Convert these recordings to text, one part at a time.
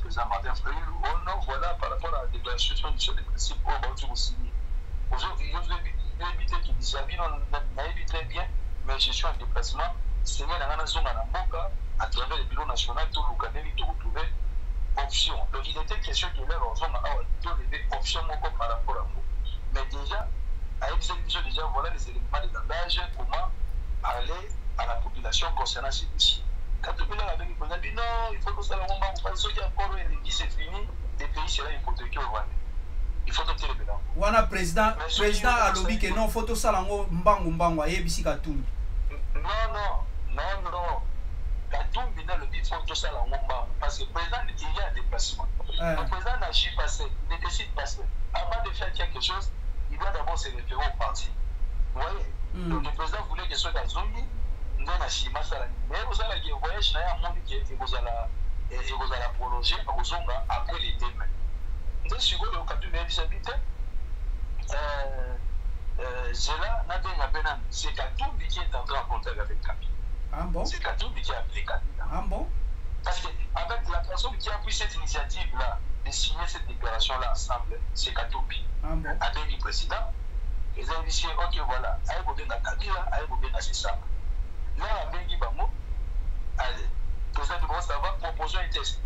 président Martin Fayulu. Oh non, voilà, par rapport à la déclaration des principes, on va toujours signer. Aujourd'hui, je vais éviter tout ça. On a évité très bien, mais je suis en déplacement. C'est bien dans la zone à à travers le bureau national, tout le Canada, de retrouver option. Donc, il était question de leur zone à lever option par rapport à nous. Mais déjà, à l'exécution, déjà, voilà les éléments de langage, comment aller à la population concernant ces dossiers. Quand on est avec les gens, non, il faut que ça la bombe, on pense qu'il y a encore un ennemi, c'est fini, les pays seront hypothéqués au Rwanda. Il faut que le bilan. Wana président a lobby que non, photo salango mbango ayebisi Katumbi. Non. Katumbi n'a lobby photo salango mbango parce que le président il y a un déplacement. Le président n'agit pas seul, il ne décide pas seul. Avant de faire quelque chose, il doit d'abord se référer au parti. Vous voyez? Donc le président voulait que ce soit dans Zongi, nous on a chima salani. Mais vous allez dire voyage n'a un monde qui vous allez prolonger au Zonga après les deux mains. Donc si vous voulez au Katumbi habité, c'est Katumbi qui est entré en contact avec Kabila. Ah bon? C'est Katumbi qui a appelé Kabila. Ah bon? Parce qu'avec la personne qui a pris cette initiative-là, de signer cette déclaration-là ensemble, c'est Katumbi. Ah bon? Avec le président, ils ont dit, ok, voilà, allez vous donner Kabila, allez vous donner c'est ça. Là, avec Bango, allez, le président de ça va proposer un texte.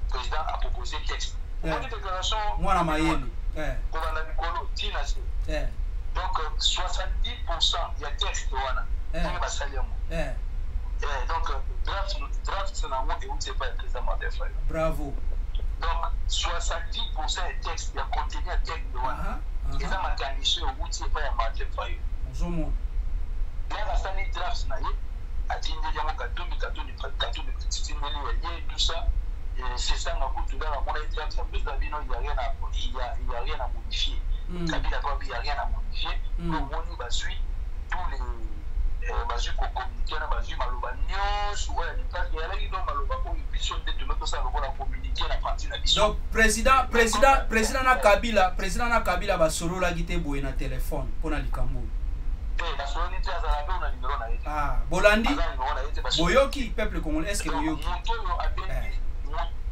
Le président a proposé un texte. Pour une déclaration, moi, la maïenne. Donc 70% il y a texte donc draft c'est la moitié où c'est pas le président Martin Fayulu. Bravo. Donc 70% des textes il y a contenu un texte de wana et ça m'a qualifié au bout c'est pas ya Martin Fayulu. Zomo là la salle draft na ye a dit il y a Katumbi tout ça. C'est ça, il n'y a rien à modifier. Kabila il n'y a rien à modifier. Donc, on va suivre tous les communiqués, donc, président na Kabila va solo la guité boye na téléphone pour na likambo. Ah, Bolandi, Boyoki, peuple congolais, est-ce que Boyoki?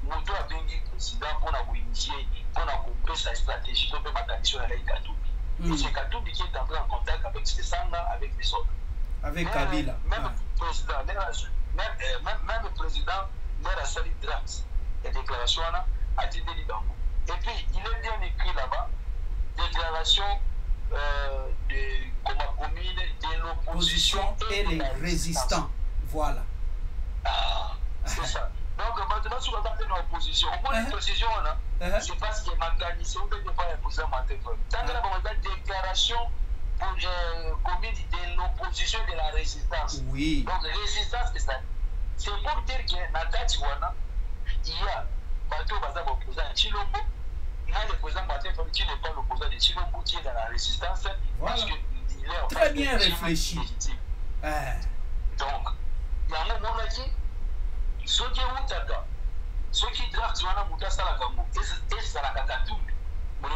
Moto a bengi président pour initier, pour couper sa stratégie, pour mettre attention à la Katumbi. Et c'est Katumbi qui est entré en contact avec ces Sanga, avec les autres. Avec Kabila. Même le président, même le président, il a sali draft. La déclaration a dit des Libango. Et puis, il est bien écrit là-bas, déclaration de commune de l'opposition et les résistants. Voilà. Ah, c'est ça. Donc, maintenant, si on attend une opposition, au moins une opposition, c'est parce qu'il y a mécanisme, on ne peut pas imposer un matin. Tant que la déclaration commune de l'opposition de la résistance. Oui. Donc, résistance, c'est ça. C'est pour dire que dans Tatiwana, il y a Bateau Bazab opposant à Chilombo, il y a le président Martin Fayulu qui n'est pas l'opposant de Chilombo, qui est dans la résistance. Voilà. Parce qu'il est très bien réfléchi. Donc, il y a un moment qui ceux qui ont tata, ceux qui draftent sur un mouta salakambo, et ça la Katumbi, on a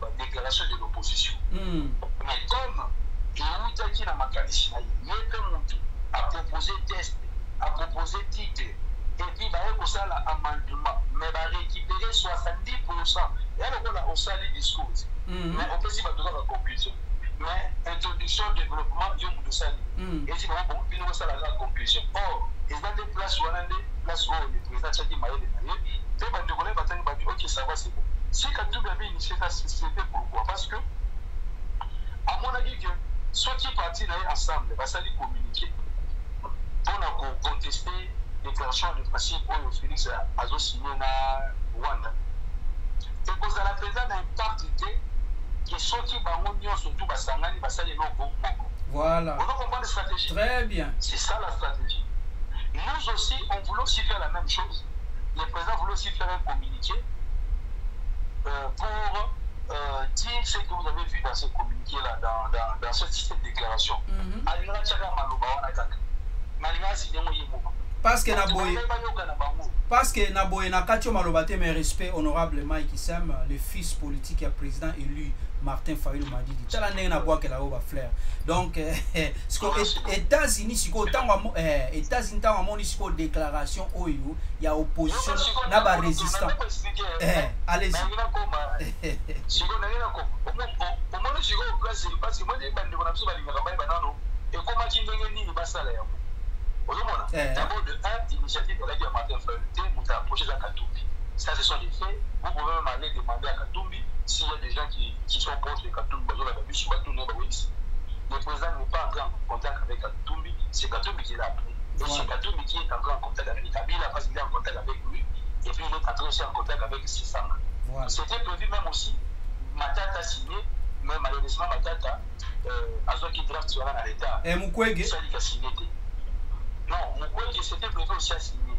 une déclaration de l'opposition. Mais comme il y a un qui n'a pas qualifié, il y a proposé test, a proposé titre, et puis il y a un amendement, mais il va récupérer 70%. Et alors on a sali discours. Mais on peut s'y mettre dans la conclusion. Mais introduction, développement, il y a un sali. Et si on a la conclusion. Or, ils ont des places où on a des places où le président Tchadi Maïe est allé. Et les Bandegolais vont dire ok, ça va, c'est bon. Si Katumbi avait initié ça, c'était pourquoi? Parce que, à mon avis, ceux qui partent ensemble, vont s'aller communiquer pour contester les déclarations de principe où Félix a signé na Rwanda. Et pour la présidente a une partie que ceux qui vont surtout Basangani, va s'aller non. Voilà. On comprend la stratégie. Très bien. C'est ça la stratégie. Nous aussi, on voulait aussi faire la même chose. Le président voulait aussi faire un communiqué pour dire ce que vous avez vu dans ce communiqué-là, dans cette déclaration. Parce que Parce que Naboye Nakatio Malobate, mes respects, honorable Mike Issam, le fils politique et président élu Martin Fayulu Madidi. Tu as n'a bois que la robe flair. Donc, États-Unis, si États-Unis, t'as une déclaration il y a opposition, n'a pas résistant. Allez-y. D'abord, de 1, l'initiative de la guerre Martin Fayulu, vous approchez à Katumbi. Ça, ce sont des faits. Vous pouvez même aller demander à Katumbi s'il y a des gens qui sont proches de Katumbi. Le président n'est pas entré en contact avec Katumbi, c'est Katumbi qui l'a appelé. Et c'est Katumbi qui est entré en contact avec Kabila parce qu'il est en contact avec lui. Et puis il est entré aussi en contact avec Sissanga. C'était prévu même aussi, Matata signé, mais malheureusement Matata a qui draft sur un état. Et Mukwege non, Mukwege c'était prévu aussi à signer.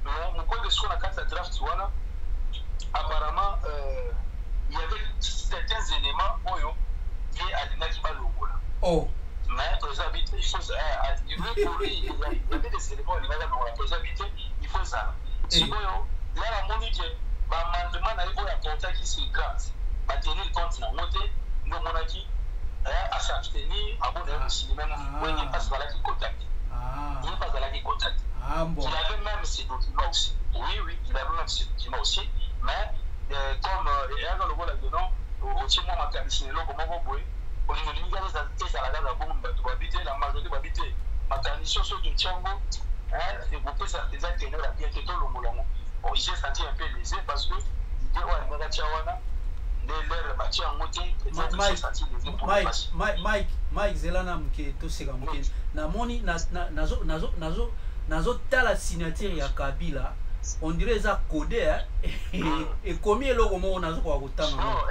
Mais Mukwege sur la carte de draft, apparemment, il y avait certains éléments liés à l'Inaki Balogola. Oh. Mais pour habiter, il faut pour lui, il y avait des éléments liés à l'Inaki pour habiter, il faut ça. Si vous là, la monique, l'amendement n'a pas apporté qui se gratte. Va tenir compte de la montée, nous, monarchie, à s'abstenir, à bon de cinéma, il n'y a pas de la qui contacte. Il n'y a pas de la qui contacte. Il avait même ces documents aussi. Oui, il avait même ces documents aussi. Mais comme il y a le rôle là-dedans, au Tchèque, ma canissine, là, comment vous pouvez, on est venu dans la bombe, tu vas habiter, la majorité va habiter. Ma canissine, sur du Tchèque, et vous pouvez s'arrêter tenir la bien que tout le monde. Bon, il s'est senti un peu lésé parce que il dit, ouais, il m'a dit, Mike Zelana mke toseka mke namoni nazo tala signature ya Kabila on dirait ça codé et combien eloko moko nazo kwa kotanga non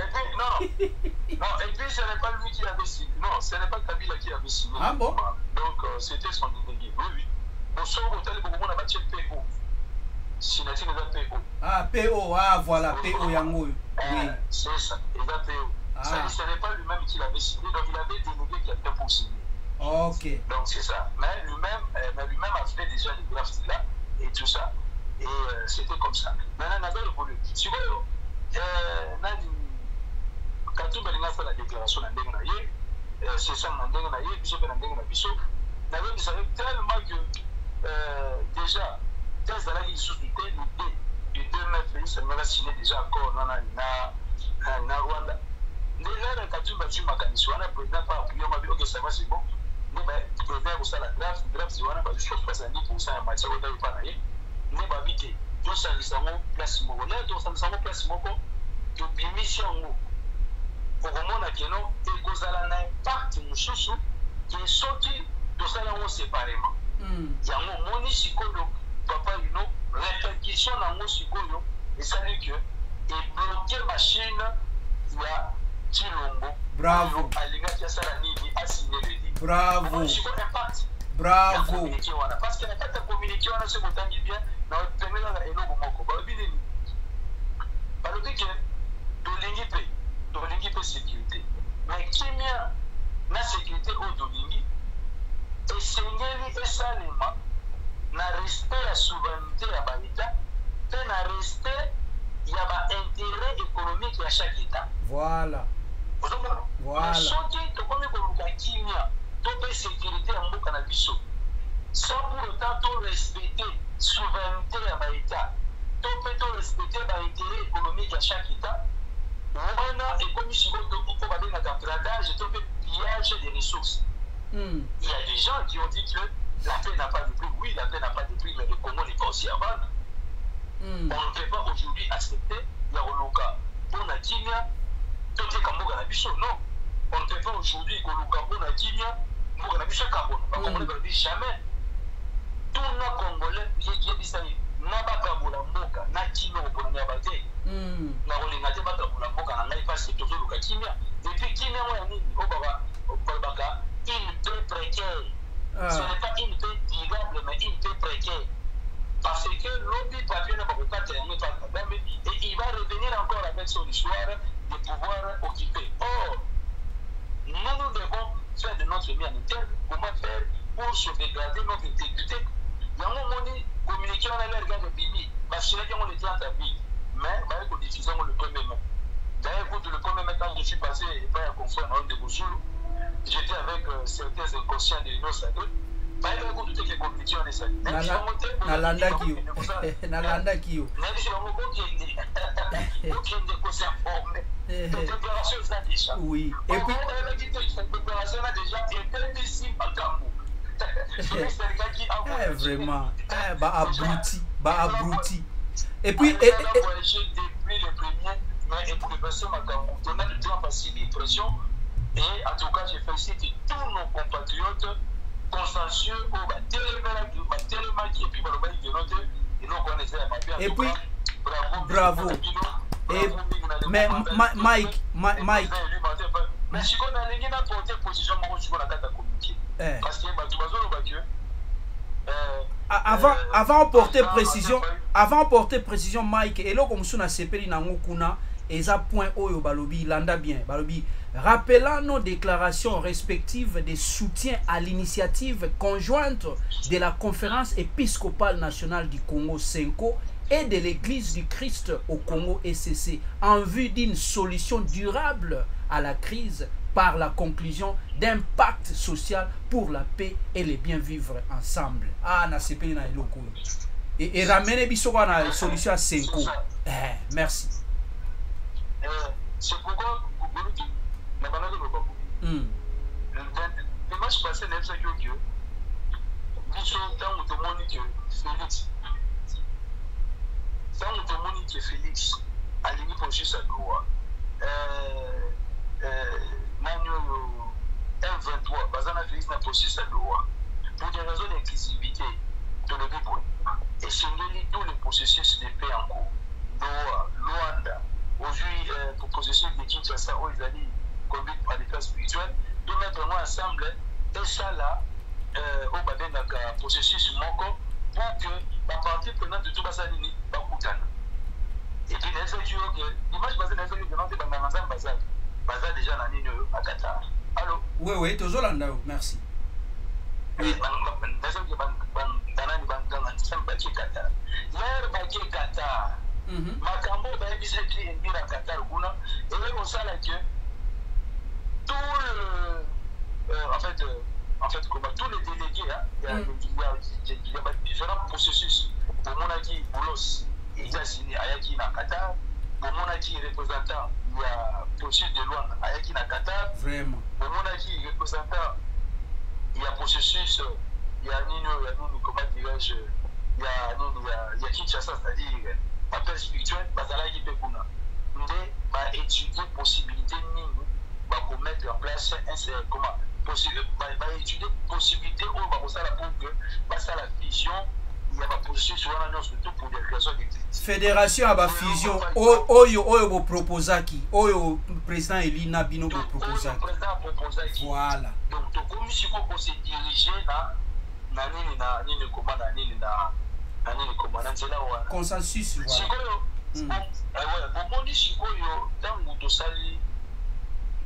et puis ce n'est pas lui qui avait signé, non, ce n'est pas Kabila qui avait signé. Ah bon? Donc c'était son délégué. Oui. Bon, sur l'hôtel beaucoup on a battu PO. Signature de PO. Ah PO, ah voilà PO yango. Oui, c'est ça, il va PO. Ce n'est pas lui-même qui l'avait signé, donc il avait délégué quelqu'un pour signer. Ok. Donc c'est ça. Mais lui-même a fait déjà les drafts là et tout ça. Et c'était comme ça. Maintenant, on avait évolué. Si vous voyez, quand tout le monde a fait la déclaration, c'est ça, on avait tellement que déjà, thèse de la sous-unité, l'idée du 2 mai, ça m'a signé déjà encore dans Rwanda. Déjà, quand tu m'as dit, le président pas appuyé, on m'a dit, ok, ça va, c'est bon. Le président, vous savez, la draft, c'est 70% en matière de l'État. Ne va vite. Donc, ça nous avons place moko. Là, donc, ça nous avons place moko. De bimission moko. Pour le moment, il y a un impact mouchouchou qui est sorti de ça là séparément. Il y a un monisicolo, papa, une répercussion dans mon psycholo. Et ça veut dire que et bloquer machine, il y a Chilombo. Bravo. Bravo. Bravo. Parce que la communiqué, on a ce qu'on dit bien, dans le premier et non, par le fait que de l'ingipé sécurité. Mais qui vient la sécurité au Dolingi, et Seigneur et Salima, n'a respect la souveraineté à l'État, et n'a respect, il y a un intérêt économique à chaque État. Voilà. Voilà. Ce qui est comme le Kimia, toute la sécurité en Mboka na biso. Sans pour autant tout respecter la souveraineté à l'État, tout peut respecter l'intérêt économique à chaque État. Voilà, et comme si on va dire dans gradage, tout peut pillage des ressources. Il y a des gens qui ont dit que la paix n'a pas de prix. Oui, la paix n'a pas de prix, mais le Congo n'est pas aussi à vendre. On ne peut pas aujourd'hui accepter la Roloka pour la Kimia, tout est comme Mboka na biso. Non. On ne peut pas aujourd'hui que le Congo na Kimia, Mboka na biso Carbone. On ne peut dire jamais. Tout le Congolais, j'ai dit ça, n'a pas Kabola Mboka, n'a Kimia pour la Niabate. Na Rolinga te bata pour la Mboka, n'a pas passé toujours le Kimia. Depuis Kimia, on a mis au Baba, une paix précaire. Ce n'est pas une paix durable, mais une paix précaire. Parce que l'objet papier n'a pas terminé par Kagame et il va revenir encore avec son histoire de pouvoir occuper. Or, nous devons faire de notre vie en interne, comment faire pour sauvegarder notre intégrité. yango moni communiqué on a l'air de bimi parce que on était en tapis mais bah ko diffuser le premier mai d'ailleurs écoute le premier mai quand je suis passé et pas à confondre en de Bouzoulou j'étais avec certains inconscients de l'Union sacrée bah écoute tout est communiqué on est ça nalanda kiyo nalanda kiyo oui et puis vraiment bah abruti et puis depuis le premier mais pour les personnes on a du temps passer l'impression et en tout cas je félicite tous nos compatriotes consensueux tellement qui et puis et puis bravo et mais Mike mais si on a les gens porter position moi je la date à communiquer parce que avant porter précision Mike et là comme suna sepeli nango kuna eza point oyo balobi landa bien balobi rappelant nos déclarations respectives de soutien à l'initiative conjointe de la conférence épiscopale nationale du Congo CENCO et de l'église du Christ au Congo ECC en vue d'une solution durable à la crise par la conclusion d'un pacte social pour la paix et le bien vivre ensemble. Ah, na sepeli na eloko. Et ramener biso na solution à CENCO. Merci. C'est pourquoi le match passé n'est pas que Félix tant que Monique Félix a l'uni pour juste à loi M23 Bazana Félix n'a pas juste à loi pour des raisons d'inclusivité de le Bible et signaler tous les processus de paix en cours Luanda aujourd'hui proposition de Kinshasa où ils allaient conduite par l'état spirituel de mettre ensemble et ça là au badenaka processus moko pour que la partie prenante de tout ça nini bakutana et puis les autres que l'image basée dans les autres dans Manzan bazar déjà na nini à Qatar. Allô? Oui toujours là merci. Oui dans que banani banganga samba ki Qatar. L'air baki Qatar. Makambo ba bisaki emira Qatar kuna et là on sala que tout en fait comme tous les délégués il y a différents processus pour mon qui Boulos États-Unis ayaki na Qatar pour mon qui représentant il y a processus de loi ayaki na Qatar vraiment pour mon qui représentant il y a processus il y a comment dirais-je il y a Kinshasa c'est-à-dire appel spirituel bazala qui peut kuna ndé va étudier possibilité nini va mettre en place un comment possible va étudier possibilité où va ça pour que ça la fusion il y a ma position sur la surtout pour des raisons de fédération à fusion oyo bo proposaki oyo président Elina Bino bo proposaki voilà donc to commission pour se diriger na nini commande nini commande c'est là consensus voilà bon dit sikoyo tango to sali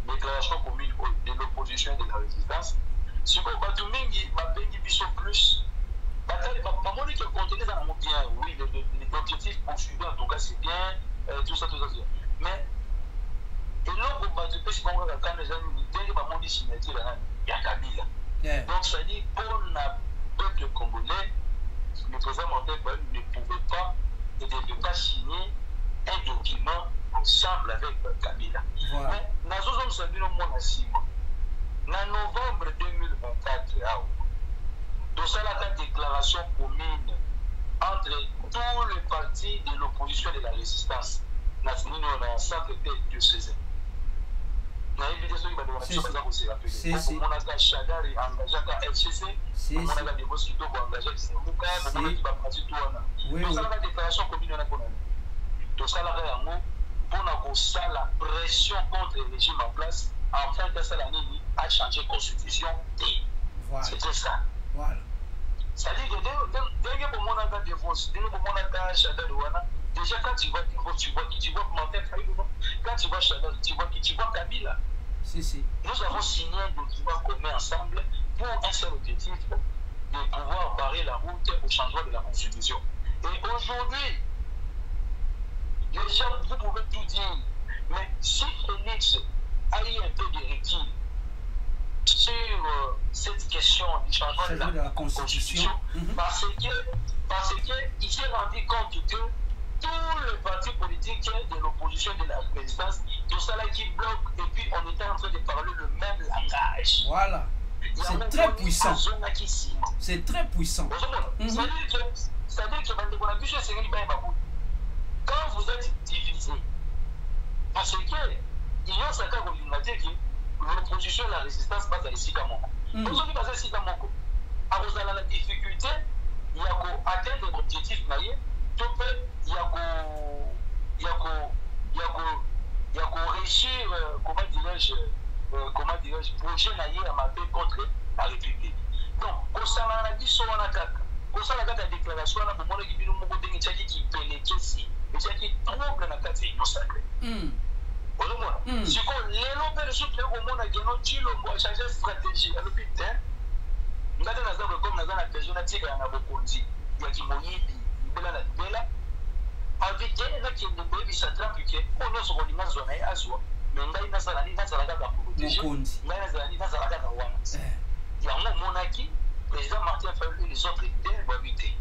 déclaration commune de l'opposition et de la résistance sikoyo bato mingi babengi biso plus bamoni que contenu dans mon bien oui l'objectif poursuivi en tout cas c'est bien tout ça mais eloko bato pesi bango kaka kana eza nini ndenge bamoni signature ya Kabila donc ça dit pour la peuple congolais le président Martin Fayulu ne pouvait pas et ne devait pas signer un document ensemble avec Kabila. Voilà. Mais nous avons salué le monde à 6 mois. En novembre 2024, dans la déclaration commune entre tous les partis de l'opposition et de la résistance, nous avons centre de César. Nous avons évité ceux qui ont se rappeler. Nous avons Chagari engagé à FCC, nous avons des boss qui ont engagé à Serouka, nous avons dit tout. Nous avons la déclaration commune de la Bonne. Tout ça, pour la pression contre le régime en place, afin que ça a changé la constitution. Voilà. C'était ça. Voilà. C'est-à-dire que dès que mon a des votes, dès que mon a Chadar Douana, déjà quand tu vois des votes, tu vois Martin Fayulu, quand tu vois Chadar, tu vois Kabila. Si. Nous avons signé un document commun ensemble pour un seul objectif, de pouvoir barrer la route porter au changement de la Constitution. Et aujourd'hui, les gens, vous pouvez tout dire, mais si Félix a eu un peu de recul sur cette question du changement de la Constitution, parce qu'il s'est rendu compte que tous les partis politiques de l'opposition de la résistance, tout ça là qui bloque, et puis on était en train de parler le même langage. Voilà. C'est très puissant. C'est très puissant. C'est-à-dire que quand vous êtes divisé, parce que il y a ça qui que l'opposition et la résistance passent à l'Esikamoko. Aujourd'hui, passent à l'Esikamoko. À cause de la difficulté, il y a qu'à atteindre l'objectif, il y a qu'à réussir, comment dirais-je, projet naïe à ma paix contre la République. Donc, quand ça a dit sur la carte, quand ça a la déclaration, on a besoin de dire que qui pénètre ici, et qui trouble la carte sacrée. Si on les lobes sont au monde à Guénon, on va changer de stratégie. À l'hôpital, nous avons des exemples comme nous avons la personne qui a beaucoup dit, il y a qui moyen bela avec des qui ne peuvent s'attraper que on a ce qu'on a zoné à soi mais ngai na sala ni na sala ka protéger ngai na sala ni na sala ka wana il y a un monarchie président Martin Fayulu et les autres leaders vont habiter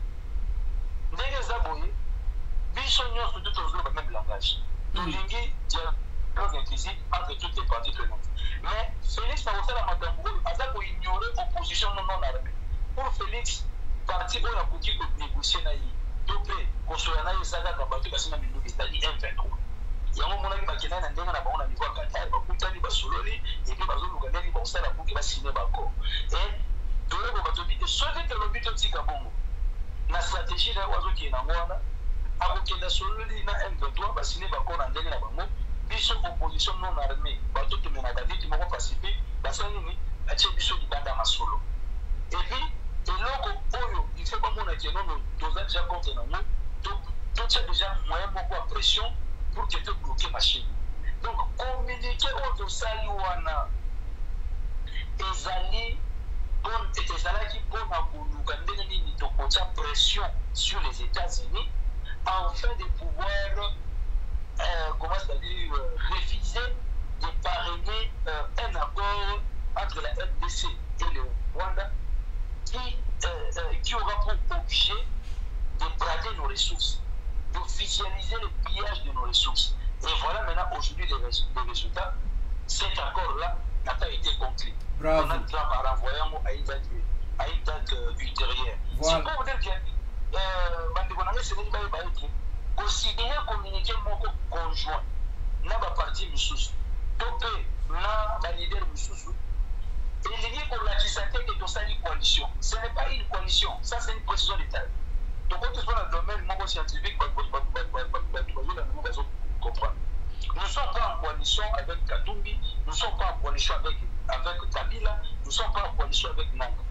ndenge zaboye biso nyonso tout au le même langage tulingi dialogue inclusif entre toutes les parties prenantes mais Félix n'a pas fait la madame aza ko ignorer opposition non armée pour Félix parti oyo akoki konégocier na ye to mpe kosola na ye ezalaka bato basina minduki c'est-à-dire M23 yango monaki bakendaki na ndenge na bango na niveau ya Qatar bakutani basololi epe bazoluka ndenge bakosala buki basine bakor e toyeba bato bite soki telobi totika bongo na stratégie na ye azokende nango wana akokenda sololi na M23 basine bakor na ndenge na bango biso opposition non armée bato tomenaka neti moko pacifique basali nini batie biso libanda masolo epuis eloko oyo il faut bamona ke nono toza déjà contre nango totia déjà moyen moko ya pression pour que tobloke machine donc communiqué oyo tosali wana ezalaki mpona koluka ndenge nini tokotia pression sur les États-Unis afin de pouvoir comment c'est-à-dire refuser de parrainer un accord entre la RDC et le Rwanda qui aura pour objet de brader nos ressources, d'officialiser le pillage de nos ressources. Et voilà maintenant aujourd'hui les résultats. Cet accord-là n'a pas été conclu. Bravo. Donald Trump a renvoyé à une date ultérieure. C'est pour vous dire que considérer communiquer mon conjoint n'a pas parti Moussous, topé n'a pas leader Moussous. Et l'idée pour la Kisate est aussi une coalition. Ce n'est pas une coalition, ça c'est une précision d'État. Donc quand tu sois dans le domaine scientifique, comprendre. Nous ne sommes pas en coalition avec Katumbi, nous ne sommes pas en coalition avec Kabila, nous ne sommes pas en coalition avec Nanga.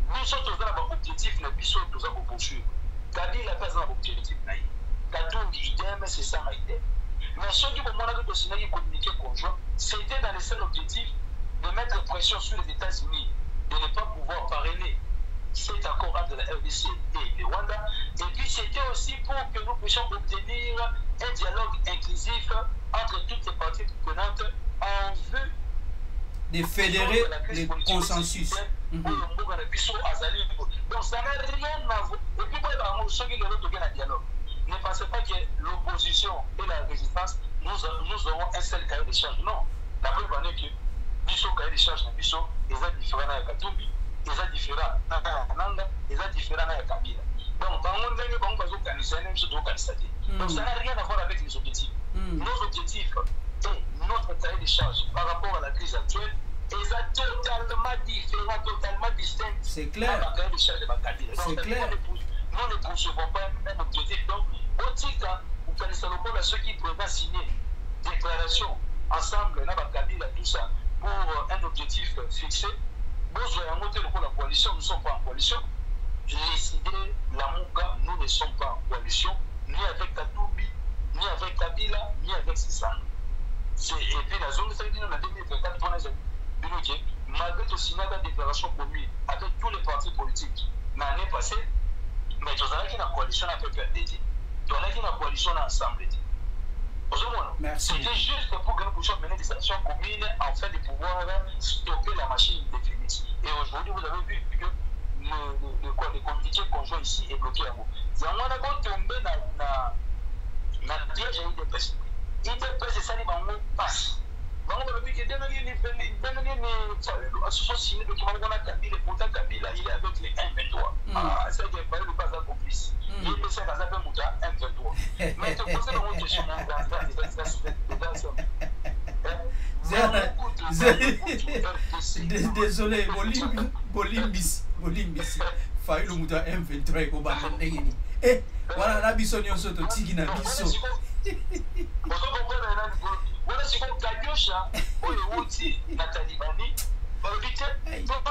Nous sommes tous dans l'objectif, nous sommes tous dans poursuivre. Kabila pas dans l'objectif. Katumbi, idem, c'est ça, idem. Mais ceux qui vont me communiquer conjoint, c'était dans le seul objectif de mettre pression sur les États-Unis, de ne pas pouvoir parrainer cet accord entre la RDC et le Rwanda. Et puis c'était aussi pour que nous puissions obtenir un dialogue inclusif entre toutes les parties prenantes en vue de fédérer les consensus. Donc ça n'a rien à voir. Et puis ceux qui ont un dialogue. Ne pensez pas que l'opposition et la résistance, nous aurons un seul cahier de charge. Non. La preuve est que biso cahier de charge na biso eza différent na Katumbi, eza différent na Nanga, eza différent na Kabila. Donc bango ndenge bango bazokanisa même chose tokanisa te. Donc ça n'a rien à voir avec les objectifs. Nos objectifs et notre cahier de charge par rapport à la crise actuelle eza totalement différent, totalement distinct. C'est clair. Le cahier de charge de Kabila. C'est clair. Nous ne poursuivons pas un même objectif. Donc au titre où kanisa lokola ceux qui pourraient signer déclaration ensemble na Kabila tout ça pour un objectif fixé. La coalition, nous ne sommes pas en coalition. Les idées, la Mouka, nous ne sommes pas en coalition, ni avec Katumbi, ni avec Kabila, ni avec Sissane. Et puis la zone de Saïdine, on a 2024, malgré tout signer la déclaration commune avec tous les partis politiques l'année passée, mais tu as une coalition à PPRD. Tu as une coalition ensemble. C'était juste pour que nous puissions mener des actions communes afin de pouvoir stopper la machine définitive. Et aujourd'hui, vous avez vu que le communiqué conjoint ici est bloqué à vous. On a tombé dans le piège à IDPS. IDPS, c'est ça, les banques passent. Donc, on a vu que dès que sont signés le document, on a Kabila, pourtant Kabila, il est avec les 1-23. Ah, c'est qu'il fallait ne pas être complice. Il est ça, ça fait Mouta 1-23. Mais tu poses une question dans désolé, Bolimbis. Faille le Mouta 1-23 au bas de l'Egeni. Eh, voilà, la bisonne, on s'auto tigi na biso. Voilà ce qu'on Kanyosha, on est na Talibani, pour éviter pour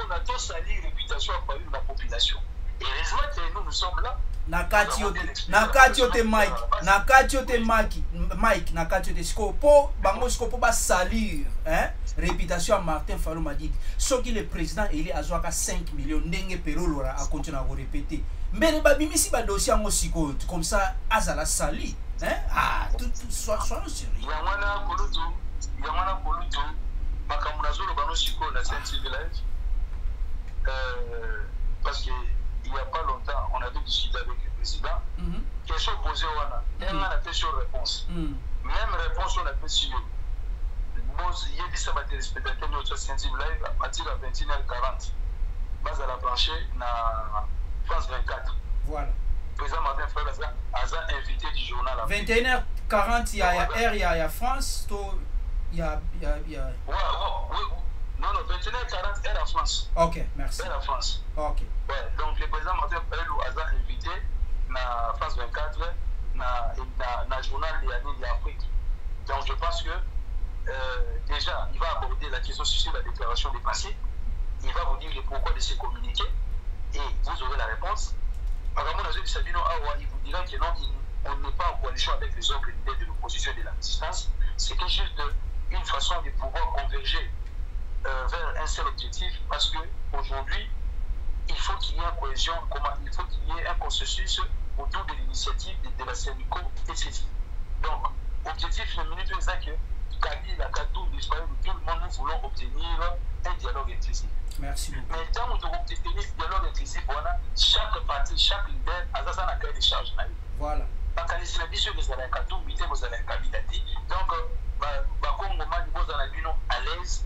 la salir réputation de la population. Et heureusement nous sommes là. Nakatiote Mike, Nakatiote Skopo, Bango Skopo ba salir, hein, réputation à Martin Fayulu Madidi. Ce qui le président il est à 5 millions, Ndenge Perolora a continué à répéter. Mais les babimi si ba dossier en osiko comme ça, Azala sali. Hein? Ah, tout soit sérieux. Yamana Kolutu, Makamunazolo Banosiko, la Sainte Village. Parce qu'il n'y a pas longtemps, on avait discuté avec le président. Question posée, on a fait sur réponse. Même réponse, on a fait sur. Il y a dit ça va téléspectateur de notre Sainte Village à partir de 21h40. Base à la branchée dans France 24. Voilà. Président Martin Fayulu a invité du journal. 21h40, il y a France, il y a... Oui. Non, 21h40, elle à France. Ok, merci. Elle à France. Ok. Ouais, donc le président Martin Fayulu a invité dans France 24, dans le journal de l'Afrique. Donc je pense que déjà, il va aborder la question sur la déclaration des passés. Il va vous dire le pourquoi de ces communiqués et vous aurez la réponse. Apparemment, il vous dira que non, on n'est pas en coalition avec les autres leaders de l'opposition et de la résistance. C'était juste une façon de pouvoir converger vers un seul objectif parce qu'aujourd'hui, il faut qu'il y ait une cohésion, il faut qu'il y ait un consensus autour de l'initiative de la Sénico et ceci. Donc, objectif le minute c'est que Kabila, Katou, l'Israël, tout le monde, nous voulons obtenir un dialogue inclusif. Merci beaucoup. Mais tant que vous obtenez ce dialogue inclusif, chaque parti, chaque leader a un cahier de charge. Voilà. Parce que les sénateurs, vous avez un Katou, vous avez un candidaté. Donc, comme moment où vous avez à l'aise,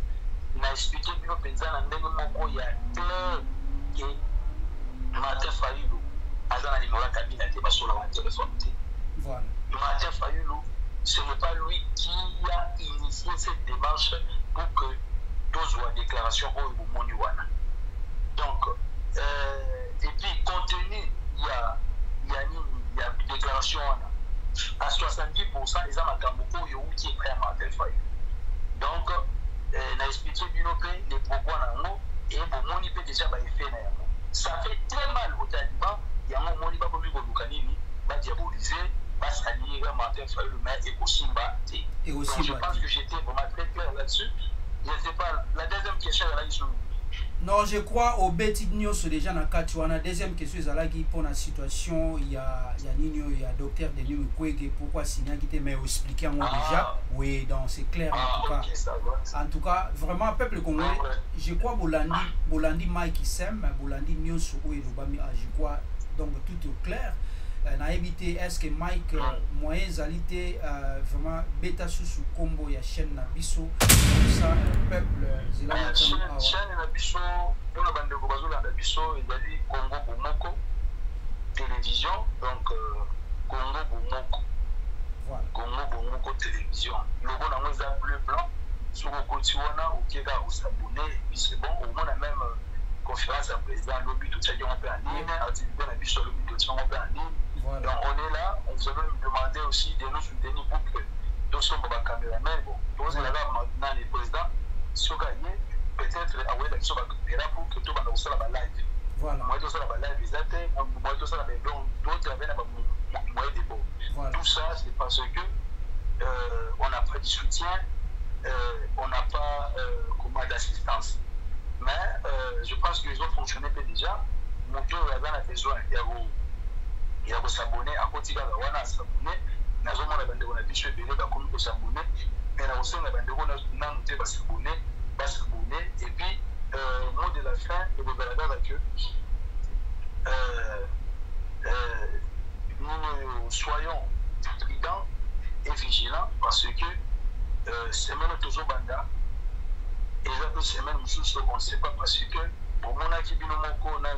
on a expliqué que nous pensons qu'il y a que Martin Fayulu a un numéro de candidaté sur la téléphone. Voilà. Martin Fayulu, ce n'est pas lui qui a initié cette démarche pour que tous la déclaration au Moniwana. Donc, et puis, compte tenu, il y a une déclaration à 70%, les Amakamoko, qui est prêt à Martin Fayulu. Donc, on a expliqué les propos et Bomoni peut déjà faire. Ça fait très mal aux talibans. Il y a un moment où il va diaboliser, va salir Martin Fayulu, mais et aussi Mbate. Donc, je pense que j'étais vraiment très clair là-dessus. Je ne sais pas, la deuxième question, là, ils non, je crois au Betty Nyos déjà dans la deuxième question, c'est pour la situation, il y a docteur Denis Mukwege, pourquoi signer qui mais expliqué moi déjà. Oui, donc c'est clair en tout cas. Okay, en tout cas, vraiment, peuple congolais, je crois Bolandi Mike Sem, Bolandi Nyos, je crois, donc tout est clair. Na évité est-ce que Mike moyen zalité vraiment bêta sous combo ya chaîne na biso comme ça peuple zela chaîne na biso pour bande ko bazola na biso ezali Congo Bomoko télévision donc Congo Bomoko voilà Congo Bomoko télévision logo na moza bleu blanc sur le côté wana okeka s'abonner et puis c'est bon au moins la même conférence à président lobby tout ça qui on peut en ligne activité na biso lobby tout ça on peut en ligne. Voilà. Donc on est là, on vous avait demandé aussi de nous soutenir pour que nous sommes dans la caméra. Mais bon, vous allez là maintenant les présidents, si vous gagnez, peut-être à vous d'action caméra pour que tout le monde soit là live. Voilà. Moi tout ça là live, exact. Moi tout ça là donc d'autres avaient là moyen de beau. Tout ça c'est parce que on n'a pas de soutien, on n'a pas comment d'assistance. Mais je pense qu'ils ont fonctionné déjà. Mon Dieu, il y avait besoin il y a s'abonner à côté de la wana s'abonner nazo mona bande on a biso belé ba komi ko s'abonner mais na aussi na bande on a noté ba s'abonner et puis mot de la fin de Bebalada que nous soyons prudents et vigilants parce que semaine toujours banda et la semaine on ne sait pas parce que pour mon akibino moko na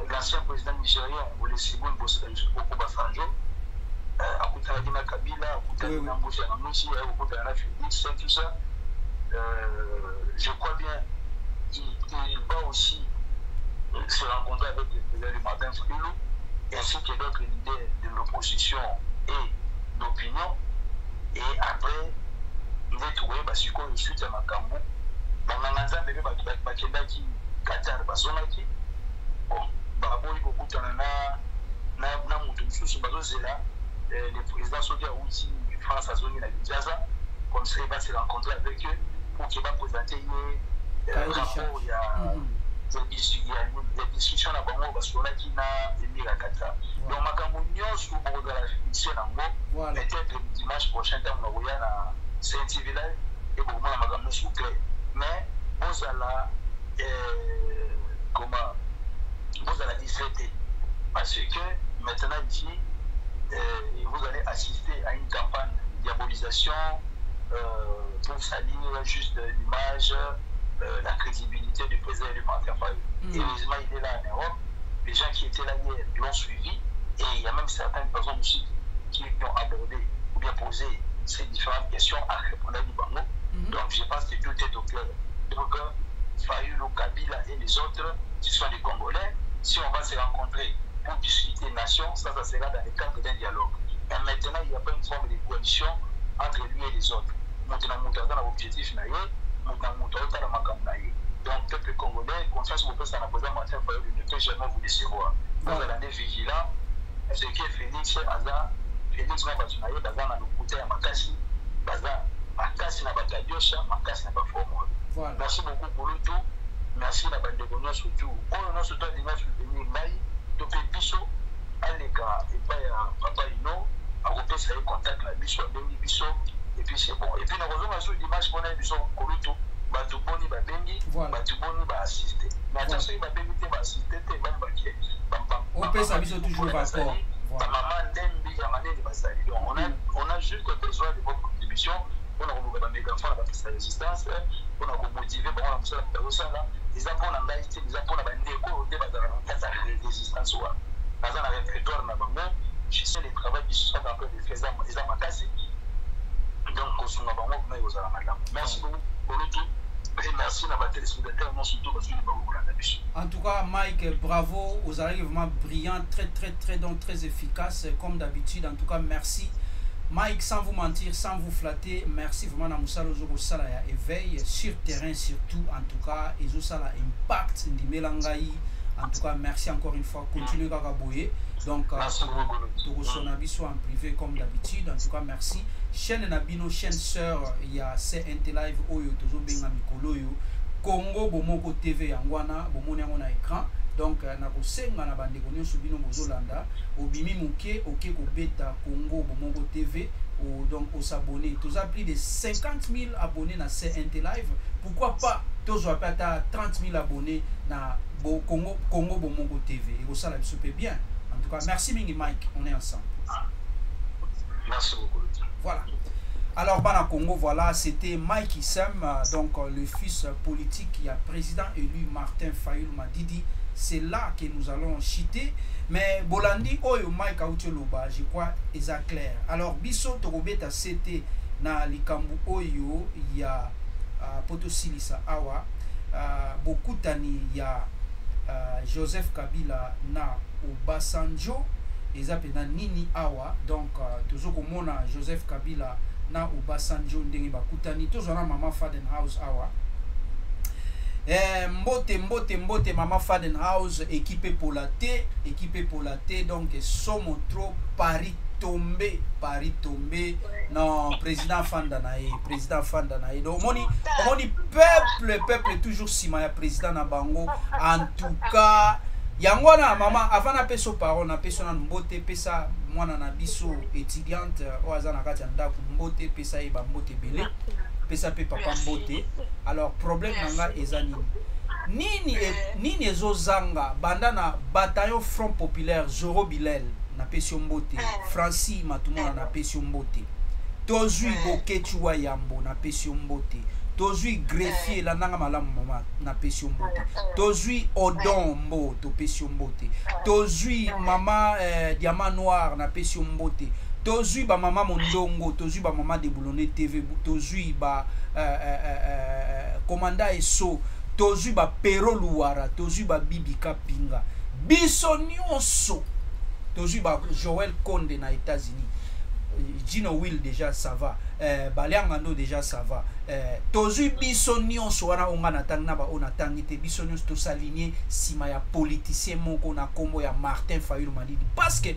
l'ancien président nigérien Olusegun Obasanjo a coûté la Kabila, a coûté la Mbouche à Mouchi, a coûté la Félix, tout ça. Je crois bien qu'il va aussi se rencontrer avec le président du Martin Fayulu ainsi que d'autres leaders de l'opposition et d'opinion. Et après, il est trouvé parce que suite à Makambo, dans l'anza bébé bakendaki Qatar bazonaki bon baboyi kokutana na mutu mususu bazozela le président Sodia Outi France azongi na Kinshasa comme ça il va se rencontrer avec eux pour qu'il va présenter un rapport il y a des discussions na bango basonaki na Emira Qatar donc makambo nyonso bokozala fixe nango peut-être dimanche prochain ntango nakoya na Saint-TV live et bokomona makambo nyonso clair mais vous allez comment vous allez discuter parce que maintenant ici vous allez assister à une campagne de diabolisation pour salir juste l'image, la crédibilité du président du Martin Fayulu. Heureusement, il est là en Europe. Les gens qui étaient là hier l'ont suivi et il y a même certaines personnes aussi qui ont abordé ou bien posé ces différentes questions à répondre à Libango. Donc je pense que tout est au clair. Donc Fayulu, Kabila et les autres, ce sont des Congolais. Si on va se rencontrer pour discuter nation, ça sera dans le cadre d'un dialogue. Mais maintenant, il n'y a pas une forme de coalition entre lui et les autres. Maintenant, on a un objectif, donc, peuple congolais, confiance au peuple, ça n'a pas besoin de Fayulu, ne peut jamais vous décevoir. Vous allez vigilant. Ce qui est Félix, Félix, on va dans le côté à Makasi, Makasi n'a pas Kadiosha, Makasi n'a pas Formol. Merci beaucoup pour le tout. Merci la bande de Bono surtout. On a surtout des gens qui sont venus là, donc Bisso, Aleka, et pas Papa Ino, à repérer ça contact la Bisso, Bengi Bisso, et puis c'est bon. Et puis nous revenons sur l'image qu'on a Bisso, Koluto, Batuboni, Bengi, Batuboni va assister. Mais attention, il va Bengi, va assister, il va baquer. On peut ça Bisso toujours d'accord. Maman Dembi, Yamane, va salir. On a juste besoin de votre contribution. On a remonté la mégaphone avec sa résistance, on a motivé pour la personne là. Les apports en laïcité, les apports en bandéco, des bases à la résistance. Dans un répertoire, je sais les travaux qui sont en train de faire les amakasi. Donc, on se met aux amadam. Merci beaucoup pour le tout. Et merci à la téléspectateur, non surtout parce que nous en tout cas, Mike, bravo. Vous avez vraiment brillant, très efficace, comme d'habitude. En tout cas, merci. Mike, sans vous mentir, sans vous flatter, merci vraiment à Moussa Lozo Sala éveil sur terrain surtout, en tout cas, et Sala impact ndi melangai. En tout cas, merci encore une fois, continuez à gaboyer. Donc, Togo Nabiso en privé comme d'habitude. En tout cas, merci. Chaîne Nabino, chaîne sœur, il y a CNT Live, Oyo, Tozo Benga Mikolo, Congo, Bomoko TV, Angwana, Bomone na écran. Donc, na kosenga na bande konyo subino bozolanda obimi muke oke ko beta Congo Bomongo TV donc on s'abonner. Tous a plus de 50 000 abonnés na CNT Live. Pourquoi pas tous à 30 000 abonnés na Congo Bomongo TV. Et ça la super bien. En tout cas, merci Mingi Mike, on est ensemble. Merci beaucoup. Voilà. Alors, Bana Congo, voilà, c'était Mike Issem, donc le fils politique qui a président élu Martin Fayulu Madidi. C'est là que nous allons chiter. Mais Bolandi, Oyo Mike Aoutioloba, je crois, est clair. Alors, Bisso Torobeta, c'était na Likambu Oyo, il y a Potosilisa Awa, beaucoup tani, il y a Joseph Kabila na Obasanjo, et ça na Nini Awa. Donc, toujours comme on a Joseph Kabila na Obasanjo, ndenge bakutani, toujours na Mama Fadenhouse Awa. Mbote Mama Fadenhouse équipé pour la T donc Somotro tombé non président Fandanae donc moni peuple toujours sima ya président na bango en tout cas yango na mama avant na peso parole na peso na mbote pesa mwana na biso étudiante oaza na kati ya ndako mbote pesa e ba mbote belé pesa pe papa mbote alors problème nanga eza nini ezozanga banda na bataillon Front Populaire Zoro Bilel na pesio mbote Francis Matumona na pesio mbote tozui Boketua Yambo na pesio mbote tozui greffier la nanga malamu mama na pesio mbote tozui Odombo to pesio mbote tozui mama Diamant Noir na pesio mbote tozui ba mama Mondongo tozui ba mama de Boulonné TV tozui ba commanda eso tozui ba Pero Luara tozui ba Bibi Kapinga biso nyonso tozui ba Joël Konde na États-Unis Gino Will déjà ça va Baliangano déjà ça va tozui biso nyonso wana onga na tanga ba ona tangite biso nyonso to s'aligner sima ya politicien moko na kombo ya Martin Fayulu Madidi parce que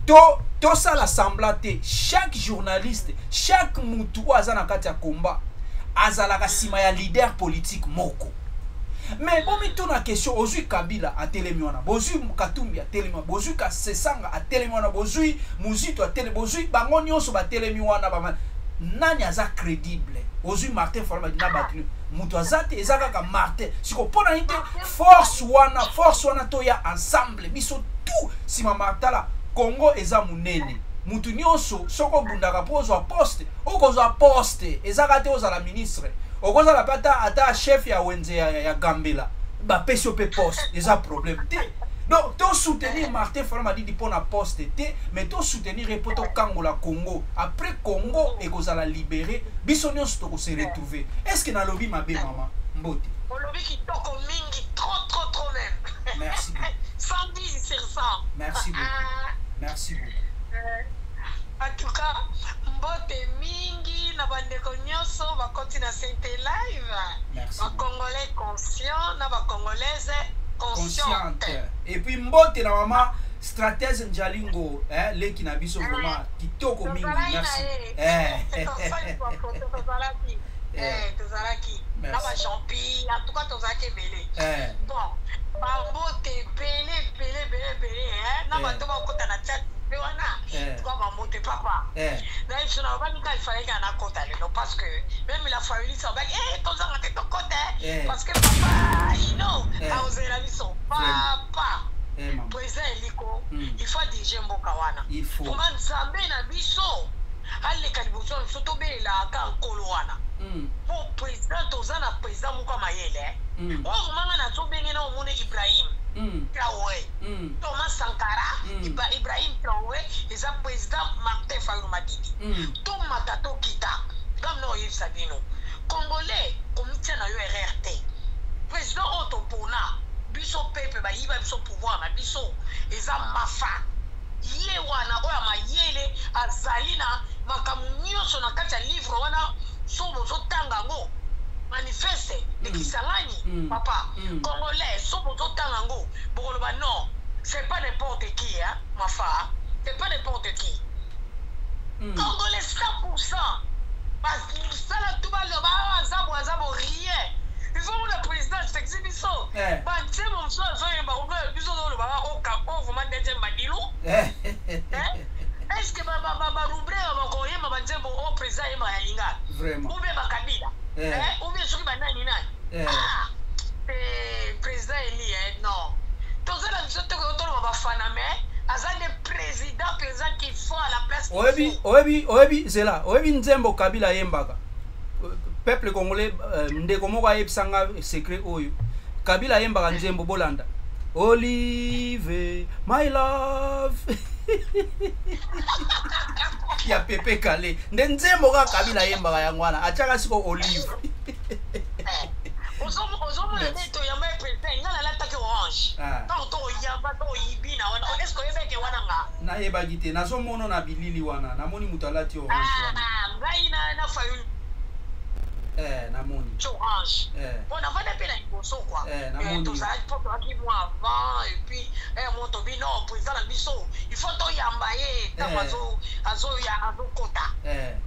to ça l'assemblée chaque journaliste chaque mutu aza na kati ya combat azalaka sima ya leader politique moko mais bon mi tuna question ozui Kabila a telemi wana bozui Katumbi a telemi wana bozui Kasesanga a telemi wana bozui Muzito a telemi bozui bango nyonso ba telemi wana ba nani aza crédible ozui Martin Fayulu na batinu mutu azate ezaka ka Martin siko pona nite force wana to ya ensemble biso tout sima Martala Congo eza munene mutu nyonso soko bundaka pozo poste okozwa poste ezaka te ozala ministre okozala pata ata chef ya wenze ya Gambela ba pesio pe poste eza problème te donc to soutenir Martin Fayulu Madidi pour na poste te mais to soutenir poto kangola Congo après Congo ekozala libéré biso nyonso to se retrouver est-ce que na lobby mabe mama mbote on lobby qui toko mingi trop même merci 110 sur 100 merci beaucoup en tout cas mbote mingi na bandeko nyonso bakoti na Sainte Live ba congolais conscient na ba congolaise consciente et puis mbote na mama stratège Njalingo leki na biso vraiment kitoko mingi merci tozalaki na ba Jean-Pierre en tout cas tozalaki belé bon ba mbote belé na bato bakota na chat wana kwa mamote papa na hizo na bani kai faika na kota lelo parce que même la famille ça va toza ngate to kota parce que papa you know auze la biso papa président eliko il faut dire mboka wana kuma nzambe na biso alle kalibuso soto bela ka nkolo wana pour président toza na président moko mayele o manga na to bengena omone Ibrahim Traoré, Thomas Sankara, Ibrahim Traoré, et le président Martin Fayulu Madidi. Tout Matato Kita, comme nous y savons, Congolais, comme nous tiens à l'URRT, président Otopona, biso pepe, iba biso pouvoir, na biso, et ça mafa. Yé wana, oya ma yele, azalina, makamunyo son a kacha livre wana, sobo zotangango. Manifeste de Kisangani, papa, Congolais, Soboto Tangango, Boroba, non, c'est pas n'importe qui, hein, ma femme, c'est pas n'importe qui. Congolais 100%, parce que ça, là, tout le monde, zabo, rien. Il faut que le président s'exhibition. C'est mon soeur, ils ont le baba au capot, vous m'avez dit, Madilou. Est-ce que ma rubrique, ma courrier, ma bandier, mon président, il m'a yalinga. Vraiment. Ou bien ma Kabila. Ou bien celui qui m'a président Eli, non. Tous les gens qui ont fanamé, azade président qui font à la place. Oebi, c'est là. Oebi Nzembo Kabila Yembaka. Peuple congolais, ndeko moko ayebisanga secret oyo. Kabila Yembaka Nzembo Bolanda. Olive, my love. Ya Pepe Kale. Nzembo ka Kabila Yembaka yangwana. Achaka siko Olive. Ozomo le neto yamba président ngala la take orange. Tant to yamba to yibina wana. Est-ce que yebeke wana nga? Na yebaki te. Nazo mono na bilili wana. Namoni mutalati orange wana. Ngai na Fayulu. namoni orange on a pas de liboso quoi tout ça il faut que moi avant et puis mon tobi non président la biso il faut to yambaye tabazo azo ya azo kota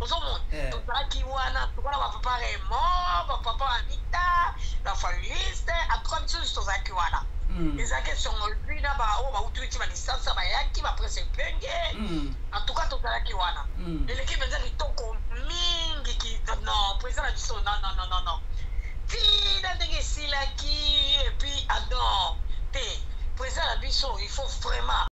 ozo mon tout ça qui wana tout là papa Raymond papa Anita la familliste à comme tout ça qui wana les actions lui là ba o ba utuiti ba distance ba yaki ba presse penge en tout cas tout ça qui wana l'équipe de litoko mingi qui non président la biso non Fina de Silaki et puis Adam, président la biso, il faut vraiment